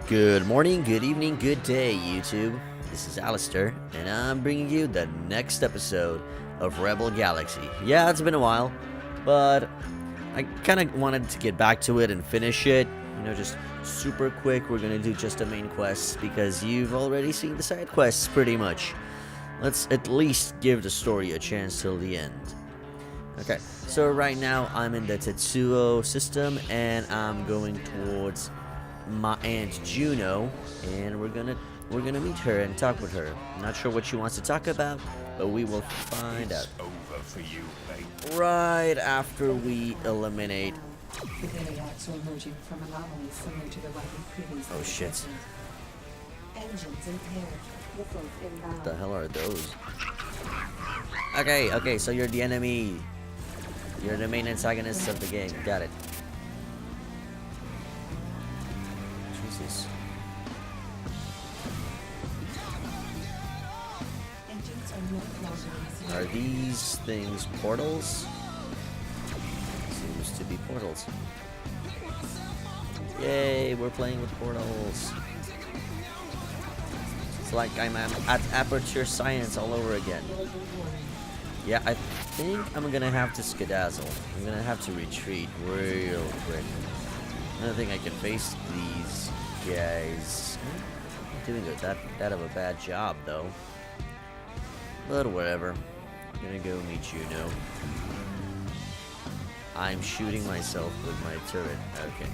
Good morning, good evening, good day, YouTube. This is Alistair, and I'm bringing you the next episode of Rebel Galaxy. Yeah, it's been a while, but I kind of wanted to get back to it and finish it. Just super quick. We're gonna do just the main quests because you've already seen the side quests pretty much. Let's at least give the story a chance till the end. Okay, so right now I'm in the Tetsuo system, and I'm going towards my aunt Juno, and we're gonna meet her and talk with her. Not sure what she wants to talk about, but we will find out Over for you, mate. right after we eliminate. The Gaiacs are emerging from anomalies similar to the one we previously Oh shit! detected. Engines impaired. Missiles inbound. What the hell are those? Okay, so you're the enemy. You're the main antagonist of the game. Got it. Jesus. Engines are no longer Are these things portals? Seems to be portals. Yay, we're playing with portals. It's like I'm at Aperture Science all over again. Yeah, I think I'm gonna have to skedazzle. I'm gonna have to retreat real quick. I don't think I can face these guys. I'm doing that of a bad job though. But whatever. I'm gonna go meet Juno. I'm shooting myself with my turret. Okay.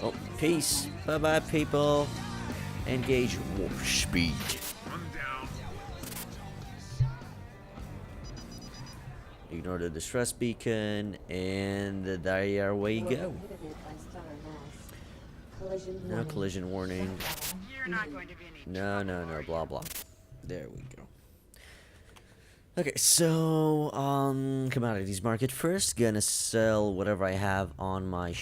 Oh, peace. Bye-bye, people. Engage warp speed. Run down. Ignore the distress beacon, and there we go. No collision warning. You're not going to be any No, blah blah. There we go. Okay, so commodities market first. Gonna sell whatever I have on my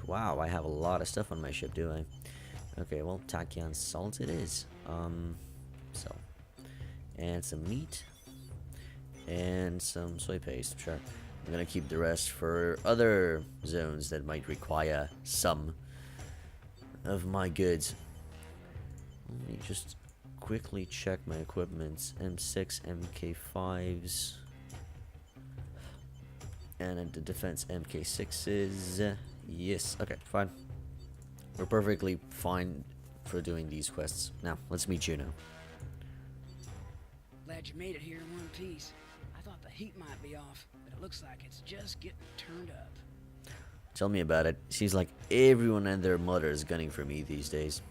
wow, I have a lot of stuff on my ship, do I? Okay, well, Tachyon salt it is. So, and some meat and some soy paste. Sure, I'm gonna keep the rest for other zones that might require some of my goods. Let me just quickly check my equipment. M6, MK5s, and the defense MK6s. Yes, okay, fine. We're perfectly fine for doing these quests. Now, let's meet Juno. Glad you made it here in one piece. I thought the heat might be off, but it looks like it's just getting turned up. Tell me about it. Seems like everyone and their mother is gunning for me these days.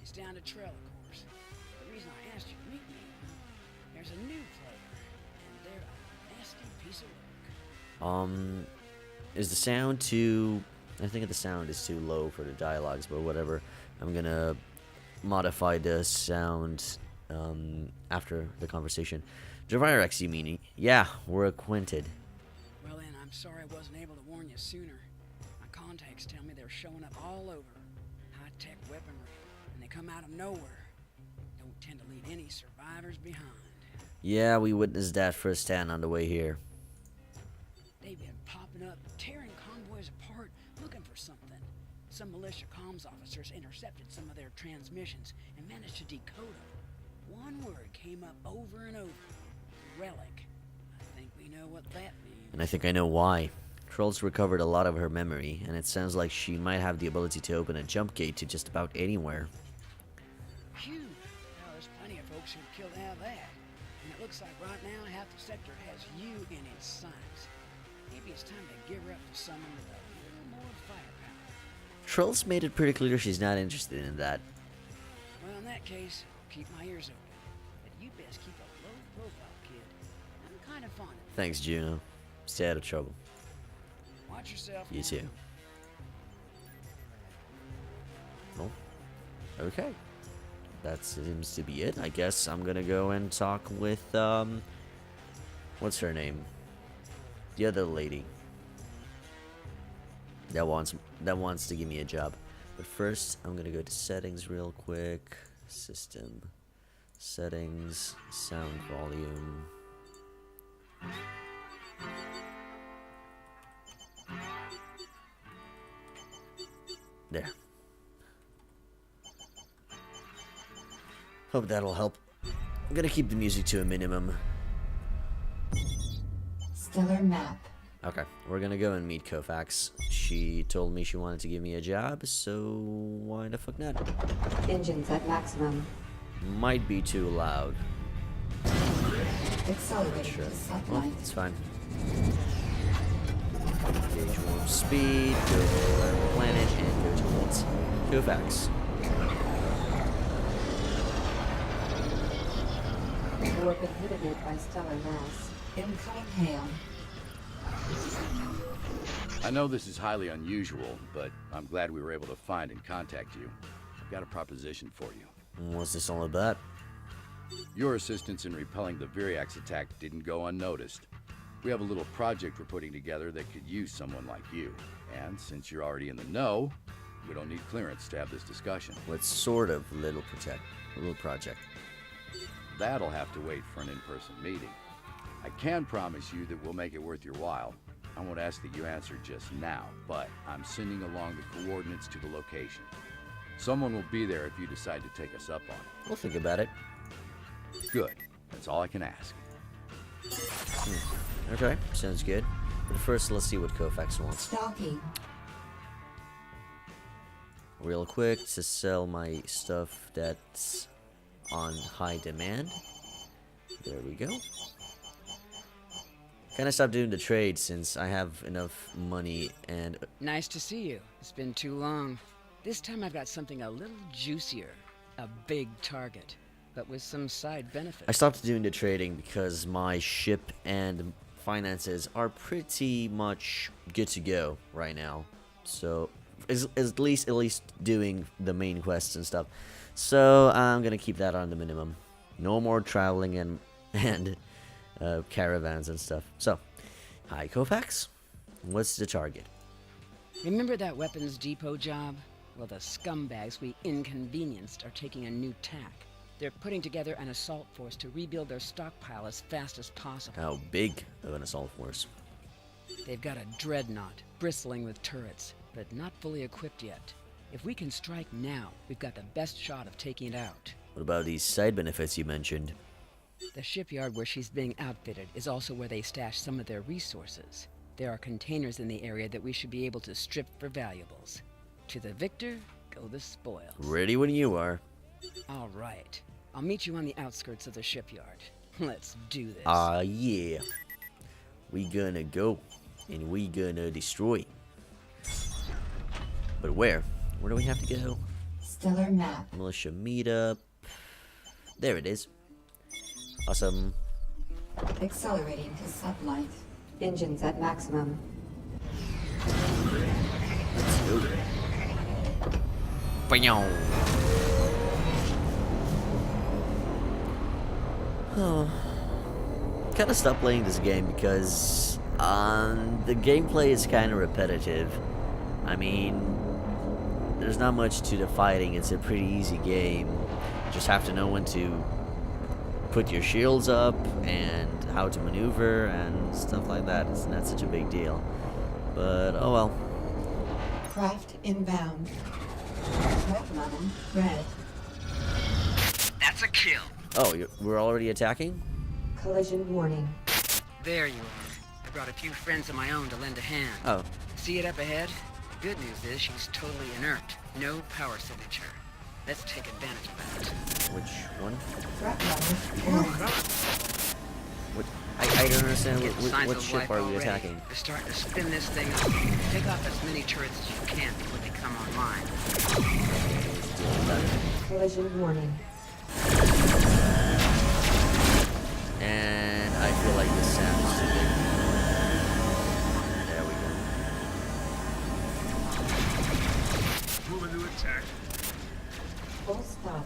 It's down to Trell, of course. The reason I asked you to meet me, there's a new player, and they're a nasty piece of work. Is the sound too... I think the sound is too low for the dialogues, but whatever. I'm gonna modify the sound after the conversation. Javirex, you mean? Yeah, we're acquainted. Well then, I'm sorry I wasn't able to warn you sooner. My contacts tell me they're showing up all over. High-tech weaponry, and they come out of nowhere. Don't tend to leave any survivors behind. Yeah, we witnessed that firsthand on the way here. They've been popping up, tearing convoys apart, looking for something. Some militia comms officers intercepted some of their transmissions and managed to decode them. One word came up over and over. Relic. I think we know what that means. And I think I know why. Trolls recovered a lot of her memory, and it sounds like she might have the ability to open a jump gate to just about anywhere. Phew. Well, there's plenty of folks who'd kill to have that. And it looks like right now half the sector has you in its sights. Maybe it's time to give her up to someone with a little more firepower. Trolls made it pretty clear she's not interested in that. Well, in that case, I'll keep my ears open. But you best keep a low profile, kid. I'm kind of fond of you. Thanks, Juno. Stay out of trouble. Watch yourself. You now. too. Well, okay. That seems to be it. I guess I'm gonna go and talk with, what's her name? The other lady. That wants to give me a job. But first, I'm gonna go to settings real quick. System. Settings. Sound volume. There. Hope that'll help. I'm gonna keep the music to a minimum. Stellar map. Okay, we're gonna go and meet Kofax. She told me she wanted to give me a job, so why the fuck not? Engines at maximum. Might be too loud. Accelerating Sure. to Well, sublight. it's fine. Gauge warp speed, go to our planet, and go towards Kofax. Warp inhibited by stellar mass. Incoming hail. I know this is highly unusual, but I'm glad we were able to find and contact you. I've got a proposition for you. What's this all about? Your assistance in repelling the Viriax attack didn't go unnoticed. We have a little project we're putting together that could use someone like you. And since you're already in the know, we don't need clearance to have this discussion. What sort of little project? That'll have to wait for an in-person meeting. I can promise you that we'll make it worth your while. I won't ask that you answer just now, but I'm sending along the coordinates to the location. Someone will be there if you decide to take us up on it. We'll think about it. Good. That's all I can ask. Okay, sounds good. But first, let's see what Kofax wants. Stalking. Real quick, to sell my stuff that's on high demand. There we go. Kinda stopped doing the trade since I have enough money and Nice to see you. It's been too long. This time I've got something a little juicier. A big target, but with some side benefits. I stopped doing the trading because my ship and finances are pretty much good to go right now. So, is at least doing the main quests and stuff. So I'm gonna keep that on the minimum. No more traveling and caravans and stuff. So, hi Kofax. What's the target? Remember that weapons depot job? Well, the scumbags we inconvenienced are taking a new tack. They're putting together an assault force to rebuild their stockpile as fast as possible. How big of an assault force? They've got a dreadnought, bristling with turrets, but not fully equipped yet. If we can strike now, we've got the best shot of taking it out. What about these side benefits you mentioned? The shipyard where she's being outfitted is also where they stash some of their resources. There are containers in the area that we should be able to strip for valuables. To the victor, go the spoils. Ready when you are. All right. I'll meet you on the outskirts of the shipyard. Let's do this. Yeah. We gonna go, and we gonna destroy. But where? Where do we have to go? Stellar map. Militia meetup. There it is. Awesome. Accelerating to sublight. Engines at maximum. Let's go. Bam. Oh. Kind of stopped playing this game because the gameplay is kind of repetitive. I mean, there's not much to the fighting. It's a pretty easy game. You just have to know when to put your shields up and how to maneuver and stuff like that. It's not such a big deal. But oh well. Craft inbound. Red lemon. Red. That's a kill. Oh, we're already attacking? Collision warning. There you are. I brought a few friends of my own to lend a hand. Oh, See it up ahead? The good news is she's totally inert. No power signature. Let's take advantage of that. which one? Threat level. Warning. What? I don't understand. Getting signs What of ship life are we already. attacking? They're starting to spin this thing up. Take off as many turrets as you can before they come online. Collision warning. And I feel like this sound is too big. There we go. Moving to attack. Full stop.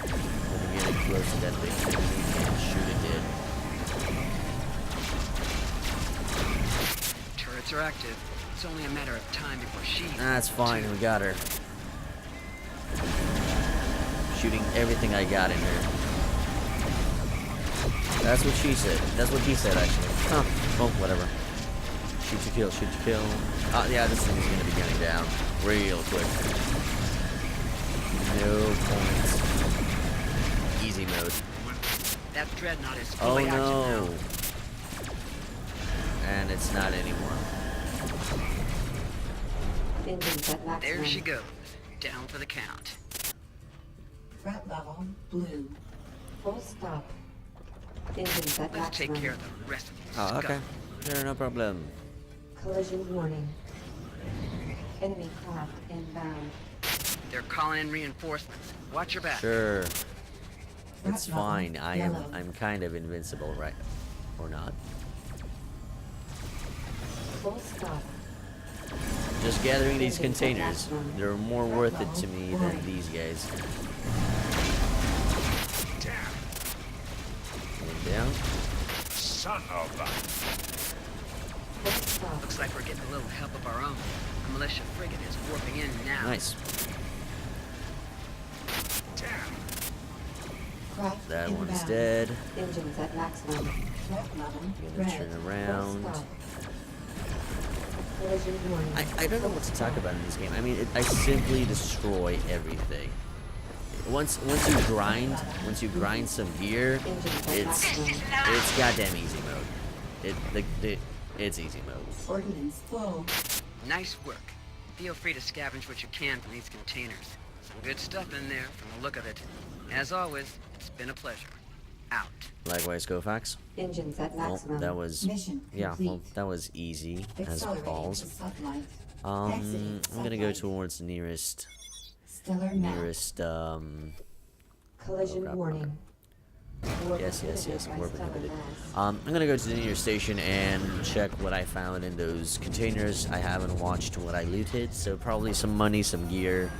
When we get close to that big thing, we can shoot it dead. Turrets are active. It's only a matter of time before she... That's fine, we got her. Shooting everything I got in her. That's what she said. That's what he said, actually. Huh. Well, whatever. Shoot to kill, shoot to kill. Yeah, this thing is gonna be getting down real quick. No points. mode. That dreadnought is Oh fully active no. now. And it's not anymore. Engines at maximum. There she goes. Down for the count. Threat level blue. Full stop. Engines at Let's take maximum. care of the rest of these Oh, okay. scum. Sure, no problem. Collision warning. Enemy craft inbound. They're calling in reinforcements. Watch your back. Sure. Threat It's level fine. yellow. I'm kind of invincible, right? Or not. Full stop. Just gathering these Engines at containers, maximum. they're more Threat worth it level to me than orange. these guys. Damn. And down. Son of a... Full stop. Looks like we're getting a little help of our own. A militia frigate is warping in now. Nice. Damn. Craft That inbound. one's dead. Engines at maximum. Threat level Gonna red. turn Full around. stop. Collision warning. I don't know what to talk about in this game. I mean, I simply destroy everything. Once you grind some gear, it's goddamn easy mode. It's easy mode. Ordnance full. Nice work. Feel free to scavenge what you can from these containers. Some good stuff in there from the look of it. As always, it's been a pleasure. Out. Likewise, Kofax. Engines at Well, maximum. that was Mission yeah. complete. Well, that was easy as Accelerating balls. to sublight. I'm Exiting gonna go sublight. towards the nearest Stellar map. Collision crap. warning. Warp Yes. inhibited by Warp stellar inhibited. mass. I'm gonna go to the nearest station and check what I found in those containers. I haven't watched what I looted, so probably some money, some gear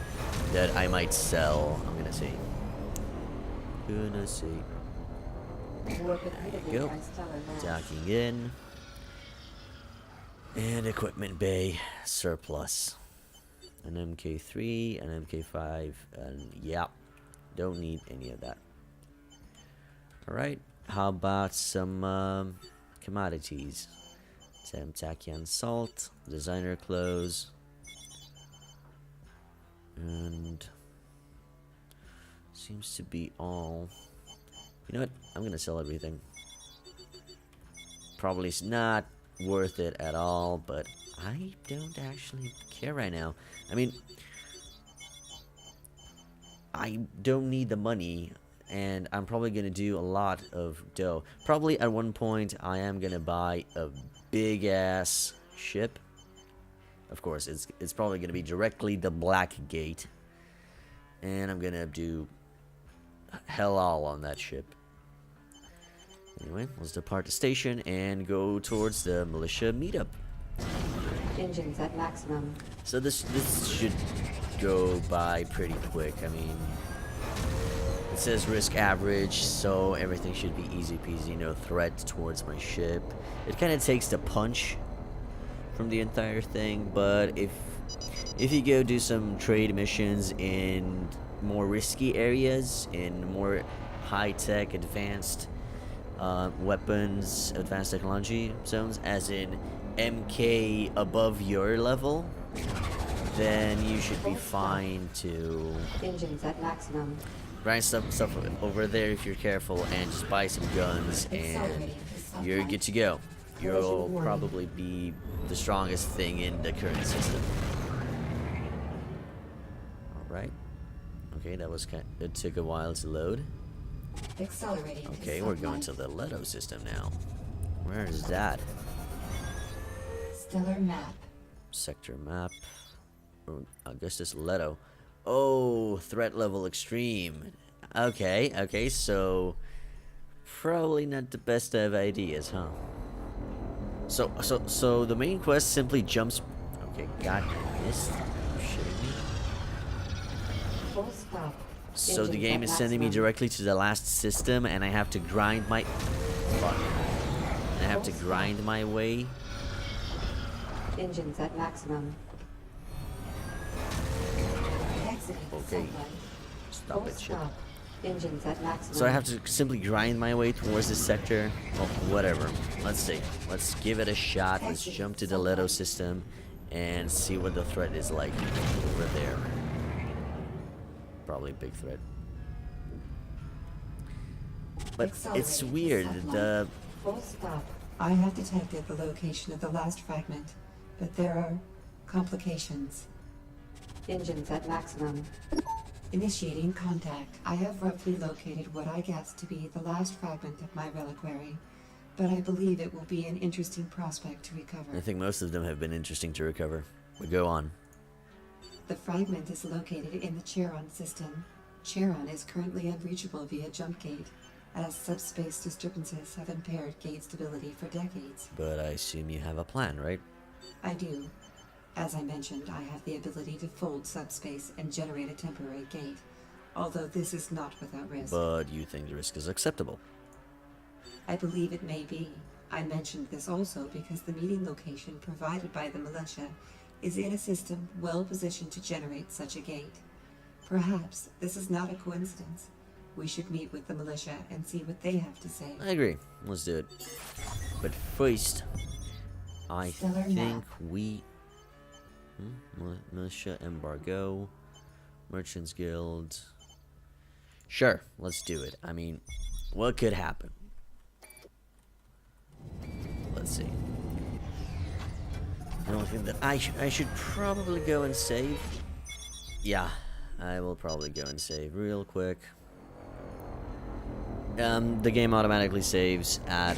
that I might sell. I'm gonna see. Warp inhibited go. by stellar mass. Docking in. And equipment bay surplus. An MK3, an MK5, and yeah, don't need any of that. Alright, how about some commodities? Tachyon salt, designer clothes, and seems to be all. You know what? I'm gonna sell everything. Probably it's not worth it at all, but I don't actually care right now. I mean, I don't need the money, and I'm probably gonna do a lot of dough. Probably at one point I am gonna buy a big ass ship. Of course, it's probably gonna be directly the Black Gate, and I'm gonna do hell all on that ship. Anyway, let's depart the station and go towards the militia meetup. Engines at maximum. So this should go by pretty quick. I mean, it says risk average, so everything should be easy peasy, no threat towards my ship. It kind of takes the punch from the entire thing, but if you go do some trade missions in more risky areas, in more high-tech, advanced weapons, advanced technology zones, as in MK above your level, then you should be fine to Engines at maximum. grind stuff over there if you're careful, and just buy some guns, and Accelerating to you're sublight. good to go. You'll Collision warning. probably be the strongest thing in the current system. Alright. Okay, that was it took a while to load. Accelerating to Okay, we're going sublight. to the Leto system now. Where is that? Stellar map. Sector map. Oh, Augustus Leto. Oh, threat level extreme. Okay, so probably not the best of ideas, huh? So the main quest simply jumps. Okay, God, I missed. Are you shitting me? Full stop. So the Engines game at is sending me maximum. directly to the last system, and I have to grind my. Fuck. I have to grind my way. Engines at maximum. Exiting Okay. sublight. Stop Full it, shit. stop. Engines at maximum. So I have to simply grind my way towards this sector. Well, whatever. Let's see. Let's give it a shot. Let's jump to the Leto system and see what the threat is like over there. Probably a big threat. But it's weird. The Full stop. I have detected the location of the last fragment, but there are complications. Engines at maximum. Initiating contact. I have roughly located what I guess to be the last fragment of my reliquary, but I believe it will be an interesting prospect to recover. I think most of them have been interesting to recover. But go on. The fragment is located in the Charon system. Charon is currently unreachable via jump gate, as subspace disturbances have impaired gate stability for decades. But I assume you have a plan, right? I do. As I mentioned, I have the ability to fold subspace and generate a temporary gate, although this is not without risk. But you think the risk is acceptable. I believe it may be. I mentioned this also because the meeting location provided by the militia is in a system well positioned to generate such a gate. Perhaps this is not a coincidence. We should meet with the militia and see what they have to say. I agree. Let's do it. But first, I Stellar think map. we... Militia embargo. Merchants Guild. Sure, let's do it. I mean, what could happen? Let's see. I don't think that I should probably go and save. Yeah, I will probably go and save real quick. The game automatically saves at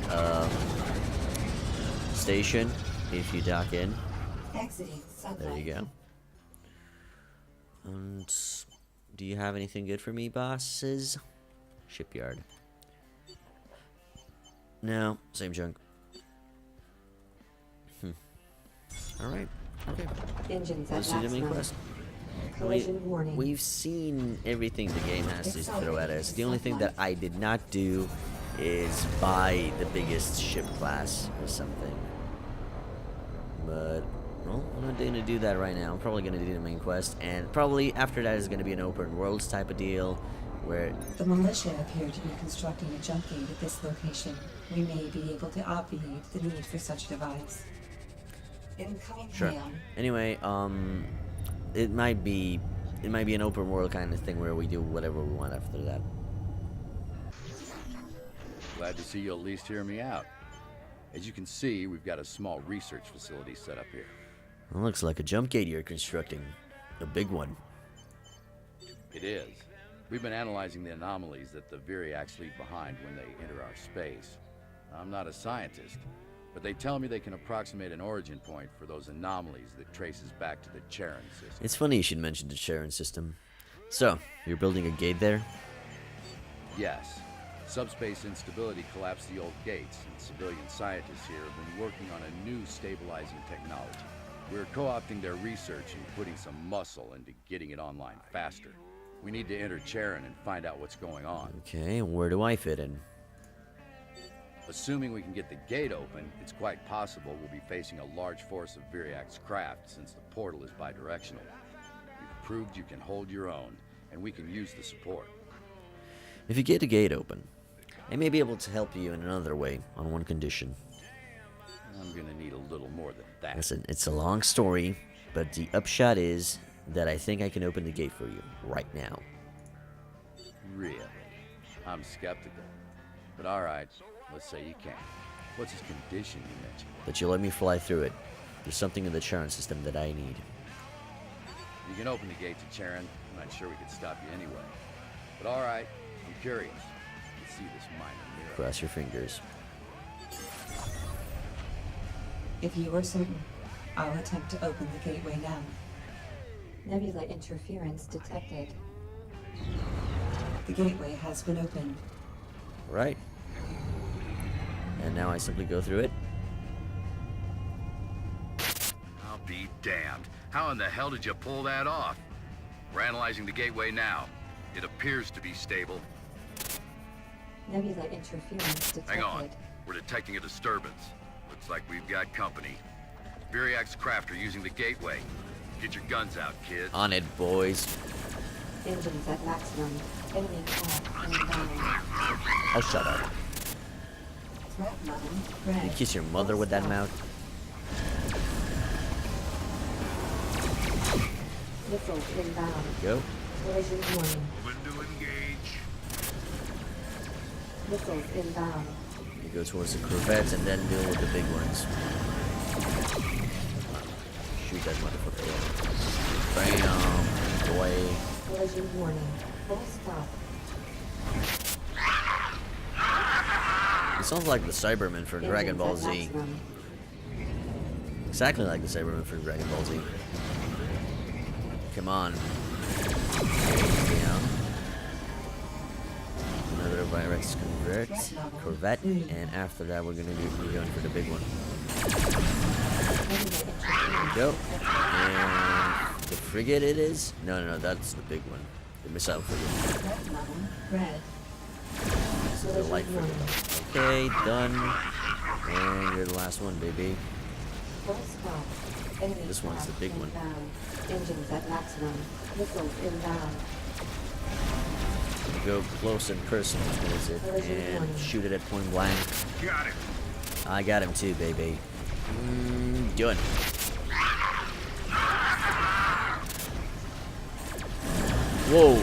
station if you dock in. Exiting sunlight. There you go. And do you have anything good for me, bosses? Shipyard. No, same junk. Alright, okay. Engines at Let's do the main maximum. quest. Collision warning. We've seen everything the game has to throw at us. The only thing that I did not do is buy the biggest ship class or something. But, well, I'm not going to do that right now. I'm probably going to do the main quest. And probably after that is going to be an open worlds type of deal. Where, The militia appear to be constructing a jump gate at this location. We may be able to obviate the need for such a device. Incoming sure. hail. Anyway, it might be an open world kind of thing where we do whatever we want after that. Glad to see you at least hear me out. As you can see, we've got a small research facility set up here. It looks like a jump gate you're constructing. A big one. It is. We've been analyzing the anomalies that the Viriacs leave behind when they enter our space. I'm not a scientist, but they tell me they can approximate an origin point for those anomalies that traces back to the Charon system. It's funny you should mention the Charon system. So, you're building a gate there? Yes. Subspace instability collapsed the old gates, and civilian scientists here have been working on a new stabilizing technology. We're co-opting their research and putting some muscle into getting it online faster. We need to enter Charon and find out what's going on. Okay, where do I fit in? Assuming we can get the gate open, it's quite possible we'll be facing a large force of Viriac's craft since the portal is bidirectional. You've proved you can hold your own, and we can use the support. If you get the gate open, I may be able to help you in another way, on one condition. I'm gonna need a little more than that. Listen, it's a long story, but the upshot is that I think I can open the gate for you, right now. Really? I'm skeptical. But alright, let's say you can. What's his condition you mentioned? That you let me fly through it. There's something in the Charon system that I need. You can open the gate to Charon. I'm not sure we could stop you anyway. But alright, I'm curious. Let's see this minor miracle. Cross your fingers. If you are certain, I'll attempt to open the gateway now. Nebula interference detected. The gateway has been opened. Right. And now I simply go through it. I'll be damned. How in the hell did you pull that off? We're analyzing the gateway now. It appears to be stable. Nebula interference detected. Hang on. We're detecting a disturbance. Looks like we've got company. Viriac's craft are using the gateway. Get your guns out, kids. On it, boys. Engines at maximum. Enemy craft inbound. Oh, shut up. Threat level You red. kiss your mother with that mouth? Missiles inbound. Go. Collision warning. Window engage. Missiles inbound. You go towards the Corvettes and then deal with the big ones. Shoot that motherfucker. Bam! Away. Collision warning. Full stop. It sounds like the Cybermen from Dragon Ball Z. Maximum. Exactly like the Cybermen from Dragon Ball Z. Come on. Down. Another Virex Corvette. And after that, we're going for the big one. There we go. And the frigate it is? No, that's the big one. The missile frigate. Red level. Red. This is the light frigate. Okay, done. And you're the last one, baby. Full stop. Enemy This one's the big one. inbound. Engines at maximum. Missiles inbound. Go close and personal towards it and shoot it at point blank. Got it. I got him too, baby. Doing. Whoa.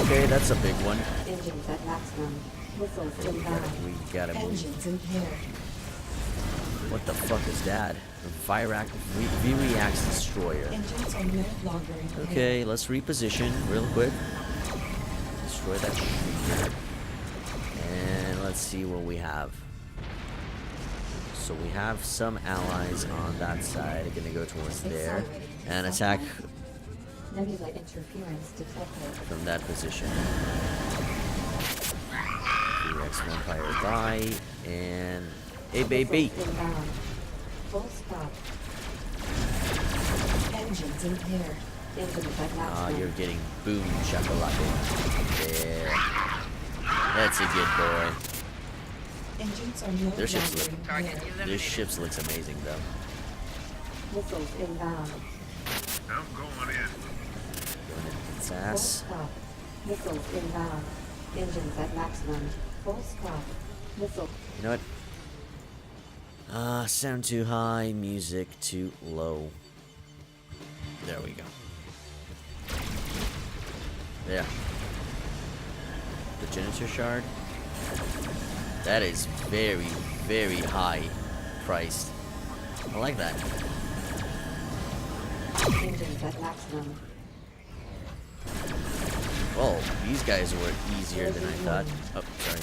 Okay, that's a big one. Engines at maximum. Missiles inbound. We gotta move. Engines impaired. What the fuck is that? A V-Reacts destroyer. Engines are no longer impaired. Okay, let's reposition real quick. Destroy that shit. And let's see what we have. So we have some allies on that side. Gonna go towards there and attack Nebula interference detected. from that position. V-Rex Vampire die and hey baby. Missiles inbound. Full stop. Engines impaired. Engines at maximum. Ah, you're getting boom shakalaka. Yeah. That's a good boy. Engines are no Their ships longer look- impaired. This ship looks amazing though. Missiles inbound. I'm going in. Going in its Full ass. stop. Missiles inbound. Engines at maximum. Full stop. Missile. You know what? Sound too high, music too low. There we go. Yeah. The Genitor Shard. That is very, very high priced. I like that. Engines at maximum. Oh, these guys were easier than I thought. Oh, sorry.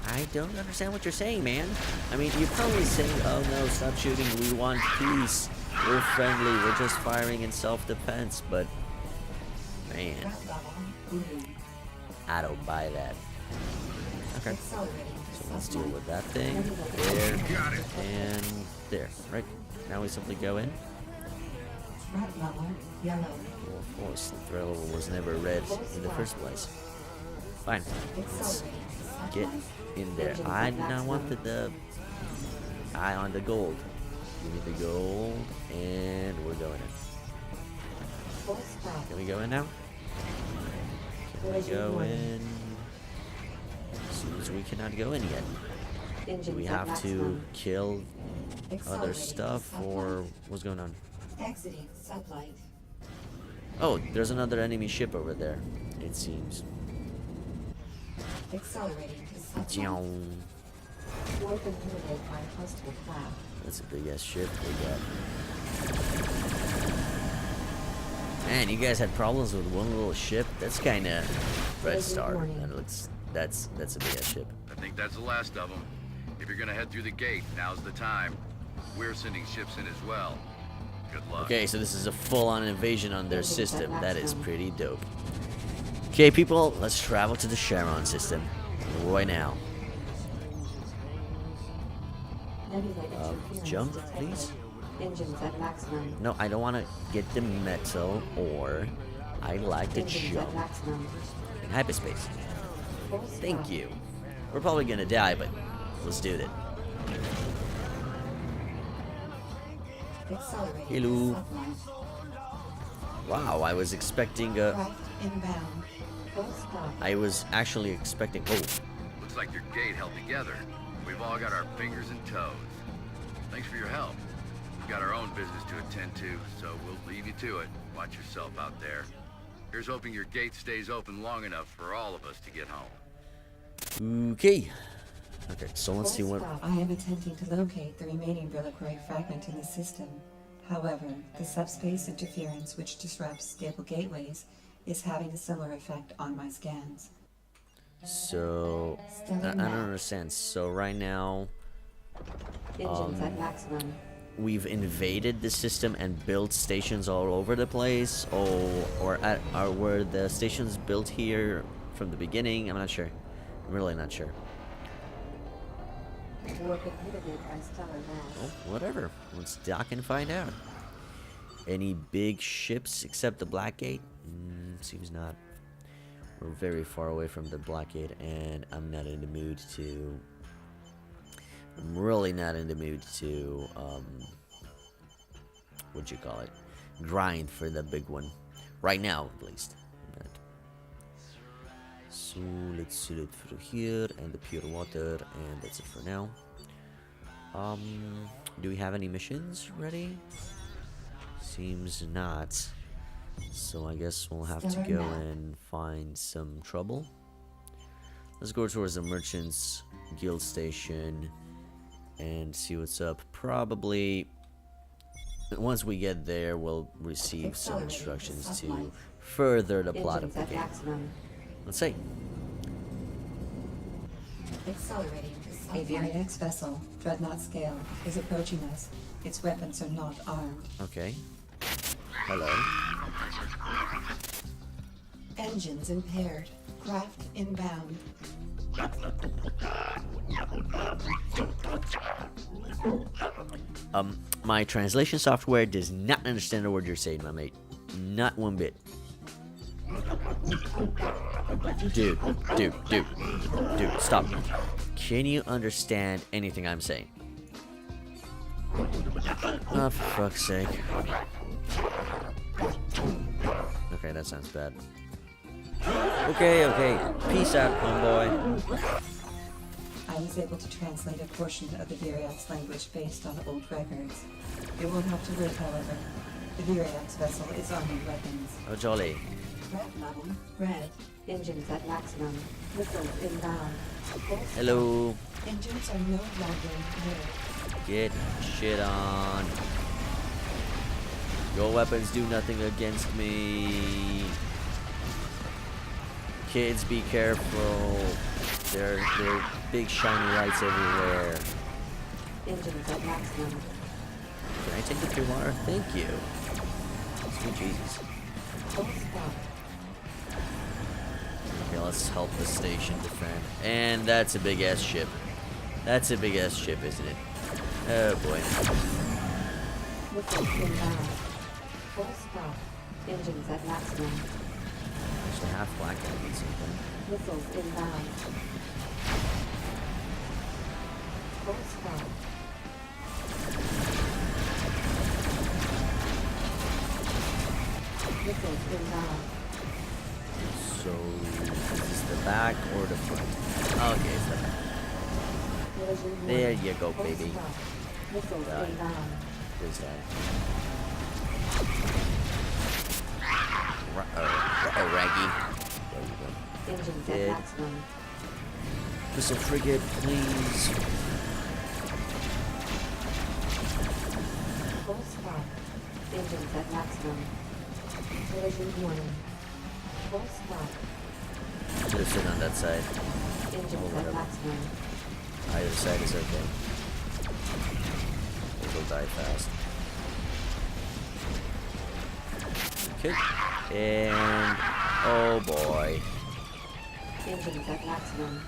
I don't understand what you're saying, man. I mean, you're probably saying, oh no, stop shooting, we want peace. We're friendly, we're just firing in self-defense, but... Man, Threat level green. I don't buy that. Okay, Accelerating. so let's deal with that thing. There, and there, right? Now we simply go in. Threat level yellow. Well, of course, the threat level was never red in the first place. Fine, let's get in there. I do not want the eye on the gold. Give me the gold, and we're going in. Full stop. Can we go in now? Can we go in? Seems we cannot go in yet. Do Engines we at have to maximum. kill other Accelerating stuff, sublight. or what's going on? Exiting sublight. Oh, there's another enemy ship over there, it seems. Accelerating to sublight. Jeong. Warp inhibited by hostile cloud. That's a big ass ship we got. Man, you guys had problems with one little ship? That's kinda Red Star. That looks that's a big ass ship. I think that's the last of them. If you're gonna head through the gate, now's the time. We're sending ships in as well. Good luck. Okay, so this is a full-on invasion on their system. That is pretty dope. Okay, people, let's travel to the Charon system right now. Nebula interference Jump, detected. please. Engines at maximum. No, I don't want to get the metal, or I like to Engines jump at maximum. in hyperspace. Full Thank stop. you. We're probably gonna die, but let's do it. Accelerating Hello. to sublight. Wow, I was expecting a... Craft inbound. Full stop. I was actually expecting... Oh, Looks like your gate held together. We've all got our fingers and toes. Thanks for your help. We've got our own business to attend to, so we'll leave you to it. Watch yourself out there. Here's hoping your gate stays open long enough for all of us to get home. Okay. Okay, so let's see Full what. stop. I am attempting to locate the remaining reliquary fragment in the system. However, the subspace interference which disrupts stable gateways is having a similar effect on my scans. So I don't understand. So right now Engines at maximum. we've invaded the system and built stations all over the place, or were the stations built here from the beginning? I'm not sure. I'm really not sure. Warp inhibited by stellar mass. Oh, whatever. Let's dock and find out. Any big ships except the Blackgate? Seems not. We're very far away from the Blackgate, and I'm not in the mood to. I'm really not in the mood to. What'd you call it? Grind for the big one. Right now, at least. But, so let's set it through here and the pure water, and that's it for now. Do we have any missions ready? Seems not. So I guess we'll have to go and find some trouble. Let's go towards the Merchants Guild Station and see what's up. Probably once we get there, we'll receive some instructions to further the plot of the game. Let's see. Accelerating. A Viriax vessel, Dreadnought scale, is approaching us. Its weapons are not armed. Okay. Hello. Engines impaired. Craft inbound. My translation software does not understand a word you're saying, my mate. Not one bit. Dude, stop. Can you understand anything I'm saying? Oh, for fuck's sake. Okay, that sounds bad. Okay. Peace out, homeboy. I was able to translate a portion of the Viriax language based on old records. It will have to wait, however. The Viriax vessel is armed weapons. Oh, jolly. Red level. Red. Engines at maximum. Missiles inbound. Hello. Engines are no longer impaired. Get shit on. Your weapons do nothing against me. Kids, be careful. There are big shiny lights everywhere. Engines at maximum. Can I take the pure water? Thank you. Sweet Jesus. Full stop. Okay, let's help the station defend. And that's a big ass ship. That's a big ass ship, isn't it? Oh boy. Missiles inbound. Full stop. Engines at maximum. Actually, half black and something. Missiles inbound. Full stop. Missiles inbound. So, is this the back or the front? Okay, it's the back. Collision There warning. you go, Full baby. stop. Missiles Die. inbound. Please die. Raggy. There you go. Engines Dead. at maximum. Missile frigate, please. Full stop. Engines at maximum. Collision warning. Full stop. Should have stood on that side. Engines whatever. at maximum. Either side is okay. It will die fast. Okay. And oh boy. Engines at maximum.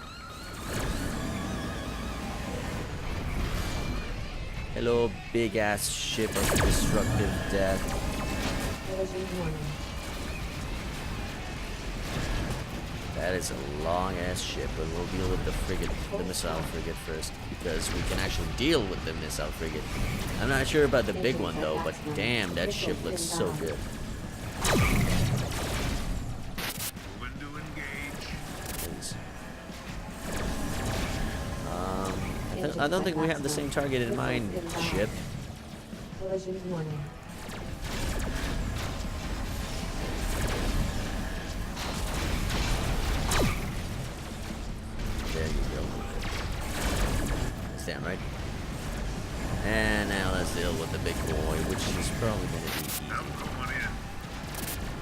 Hello, big ass ship of destructive death. Collision warning. That is a long ass ship, but we'll deal with the frigate, the missile frigate first, because we can actually deal with the missile frigate. I'm not sure about the big one though, but damn, that ship looks so good. Moving to engage. Please. I don't think we have the same target in mind, ship. Collision warning. down, right? And now let's deal with the big boy, which is probably gonna be easy. I'm going in.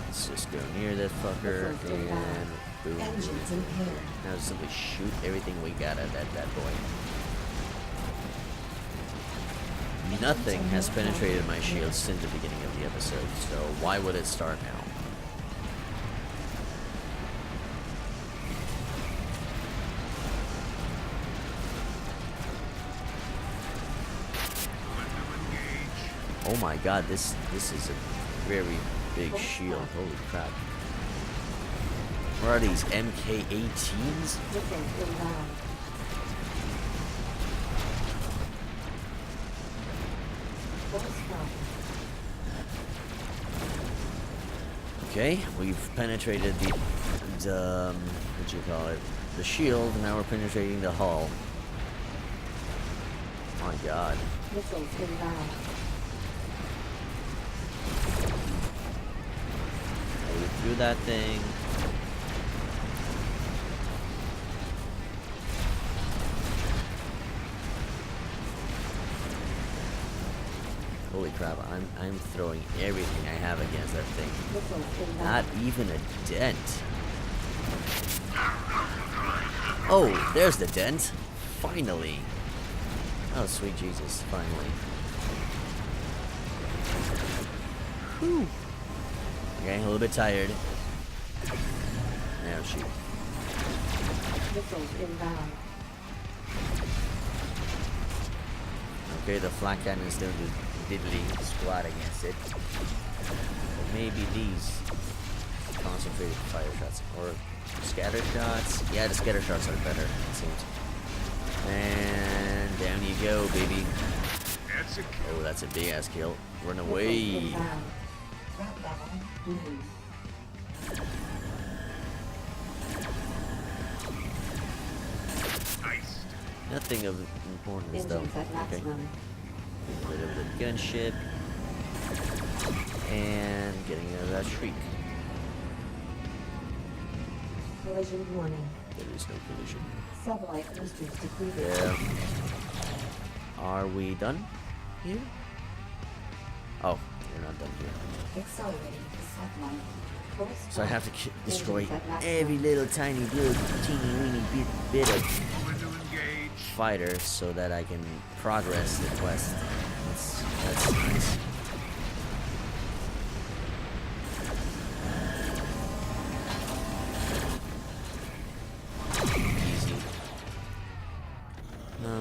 Let's just go near that fucker and boom. Engines impaired. Now simply shoot everything we got at that bad boy. Nothing has penetrated my shield since the beginning of the episode, so why would it start now? Going to engage. Oh my god, this is a very big shield. Holy crap. What are these, MK-18s? Missiles inbound. Full stop. Okay, we've penetrated the what do you call it? The shield, and now we're penetrating the hull. My god. Missiles inbound. We threw that thing. Holy crap, I'm throwing everything I have against that thing. Missiles inbound. Not even a dent. Oh, there's the dent. Finally. Oh, sweet Jesus, finally. Whew. Okay, a little bit tired. Now shoot. Missiles inbound. Okay, the flak cannons don't do diddly squat against it. But maybe these concentrated fire shots or scatter shots. Yeah, the scatter shots are better, it seems. And down you go, baby. That's a kill. Oh, that's a big ass kill. Run Missiles away. inbound. Threat level blue. Iced. Nothing of importance though. Engines at Okay. maximum. Getting rid of the gunship. And getting out of that shriek. Collision warning. There is no collision. Sublight boosters depleted. Yeah. Are we done here? Oh, we're not done here. Accelerating to satellite. Full So I stop. have to destroy Engines at maximum. every little tiny little teeny weeny bit of Going to engage. fighter so that I can progress the quest. That's nice. Easy.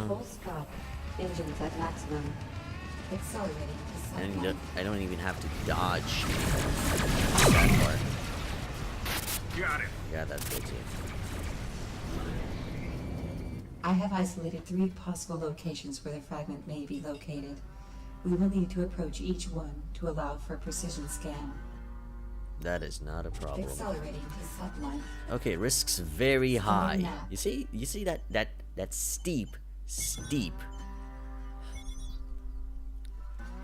Full stop. Engines at maximum. Accelerating to And satellite. I don't even have to dodge anything. That part. Got it. Yeah, that's good too. I have isolated 3 possible locations where the fragment may be located. We will need to approach each one to allow for a precision scan. That is not a problem. Accelerating to satellite. Okay, risks very high. now. You see that steep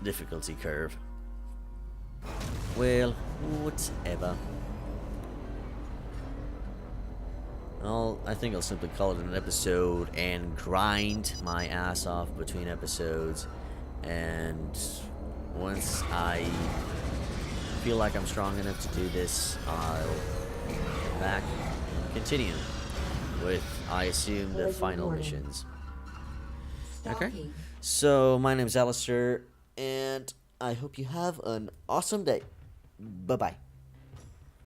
difficulty curve. Well, whatever. I think I'll simply call it an episode and grind my ass off between episodes. And once I feel like I'm strong enough to do this, I'll come back and continue with, I assume, the Collision final warning. missions. Okay. Stalking. So, my name's Alistair, and I hope you have an awesome day. Bye-bye.